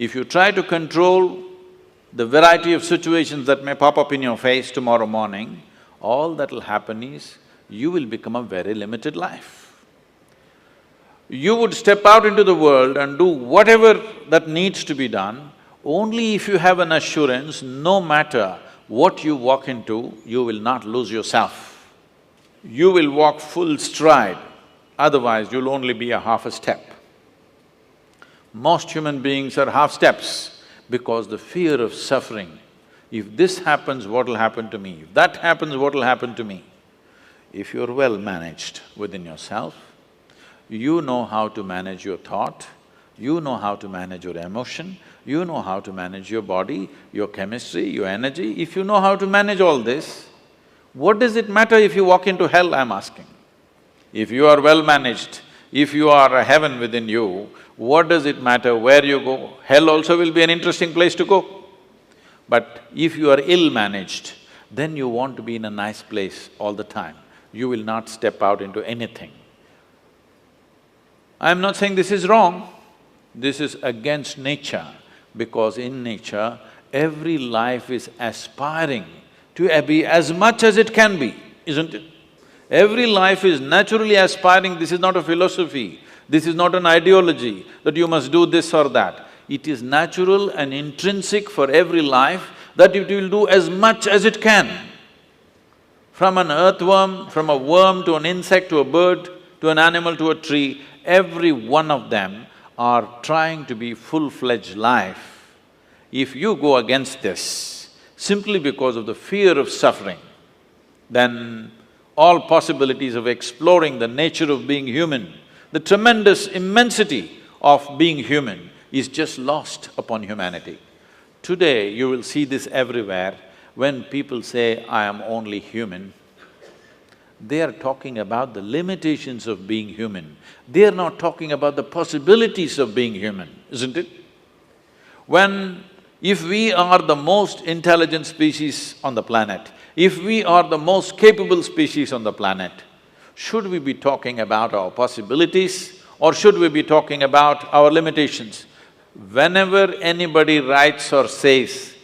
If you try to control the variety of situations that may pop up in your face tomorrow morning, all that'll happen is you will become a very limited life. You would step out into the world and do whatever that needs to be done only if you have an assurance, no matter what you walk into, you will not lose yourself. You will walk full stride, otherwise you'll only be a half a step. Most human beings are half steps because the fear of suffering. If this happens, what'll happen to me? If that happens, what'll happen to me? If you're well managed within yourself, you know how to manage your thought, you know how to manage your emotion, you know how to manage your body, your chemistry, your energy. If you know how to manage all this, what does it matter if you walk into hell, I'm asking? If you are well managed, if you are a heaven within you, what does it matter where you go? Hell also will be an interesting place to go. But if you are ill-managed, then you want to be in a nice place all the time. You will not step out into anything. I'm not saying this is wrong, this is against nature, because in nature, every life is aspiring to be as much as it can be, isn't it? Every life is naturally aspiring, this is not a philosophy, this is not an ideology that you must do this or that. It is natural and intrinsic for every life that it will do as much as it can. From an earthworm, from a worm to an insect to a bird, to an animal to a tree, every one of them are trying to be full-fledged life. If you go against this simply because of the fear of suffering, then all possibilities of exploring the nature of being human, the tremendous immensity of being human is just lost upon humanity. Today, you will see this everywhere. When people say, I am only human, they are talking about the limitations of being human. They are not talking about the possibilities of being human, isn't it? If we are the most intelligent species on the planet, if we are the most capable species on the planet, should we be talking about our possibilities or should we be talking about our limitations? Whenever anybody writes or says,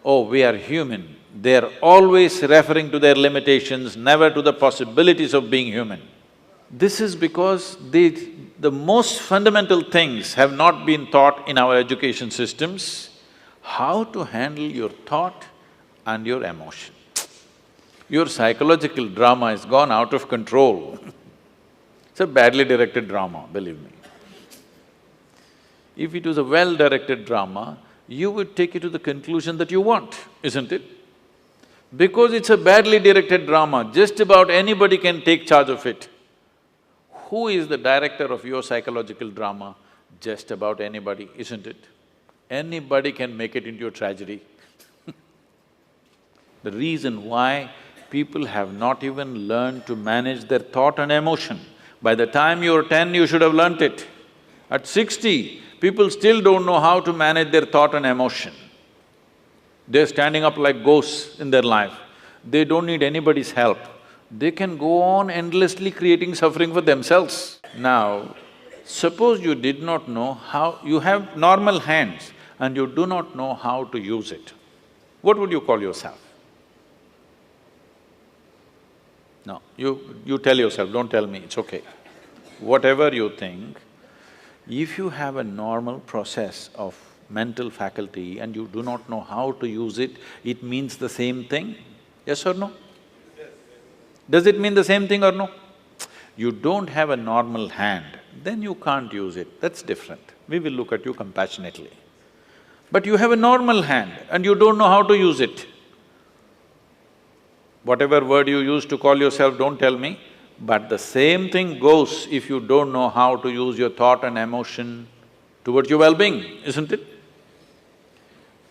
oh, we are human, they're always referring to their limitations, never to the possibilities of being human. This is because the most fundamental things have not been taught in our education systems, how to handle your thought and your emotion. Your psychological drama has gone out of control. It's a badly directed drama, believe me. If it was a well-directed drama, you would take it to the conclusion that you want, isn't it? Because it's a badly directed drama, just about anybody can take charge of it. Who is the director of your psychological drama? Just about anybody, isn't it? Anybody can make it into a tragedy. The reason why people have not even learned to manage their thought and emotion. By the time you're 10, you should have learnt it. At 60, people still don't know how to manage their thought and emotion. They're standing up like ghosts in their life. They don't need anybody's help. They can go on endlessly creating suffering for themselves. Now, suppose you did not know how… you have normal hands and you do not know how to use it. What would you call yourself? No, you tell yourself, don't tell me, it's okay. Whatever you think, if you have a normal process of mental faculty and you do not know how to use it, it means the same thing, yes or no? Does it mean the same thing or no? You don't have a normal hand, then you can't use it, that's different. We will look at you compassionately. But you have a normal hand and you don't know how to use it. Whatever word you use to call yourself, don't tell me, but the same thing goes if you don't know how to use your thought and emotion towards your well-being, isn't it?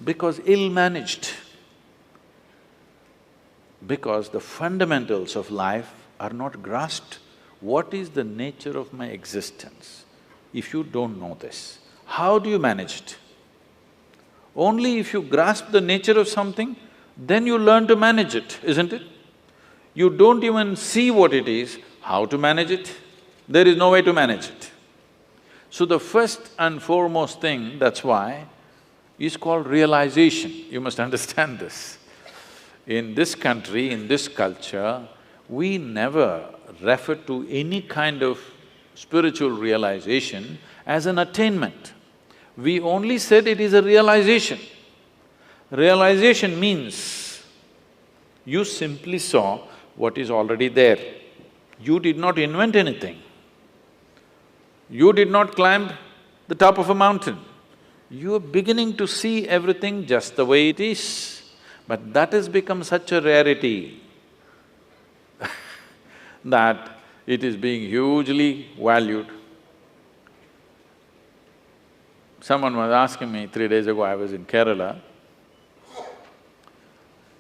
Because ill-managed. Because the fundamentals of life are not grasped. What is the nature of my existence? If you don't know this, how do you manage it? Only if you grasp the nature of something, then you learn to manage it, isn't it? You don't even see what it is, how to manage it? There is no way to manage it. So the first and foremost thing, that's why, is called realization. You must understand this. In this country, in this culture, we never refer to any kind of spiritual realization as an attainment. We only said it is a realization. Realization means you simply saw what is already there. You did not invent anything. You did not climb the top of a mountain. You are beginning to see everything just the way it is. But that has become such a rarity that it is being hugely valued. Someone was asking me 3 days ago, I was in Kerala,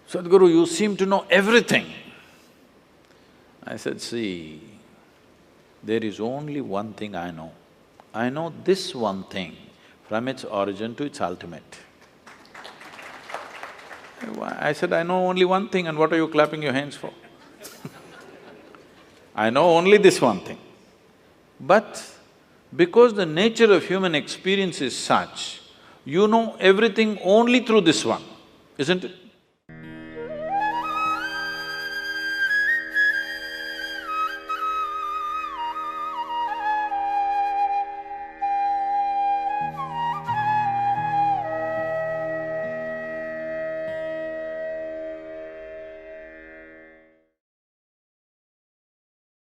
"Sadhguru, you seem to know everything." I said, "See, there is only one thing I know. I know this one thing from its origin to its ultimate." I said, "I know only one thing, and what are you clapping your hands for?" I know only this one thing. But because the nature of human experience is such, you know everything only through this one, isn't it?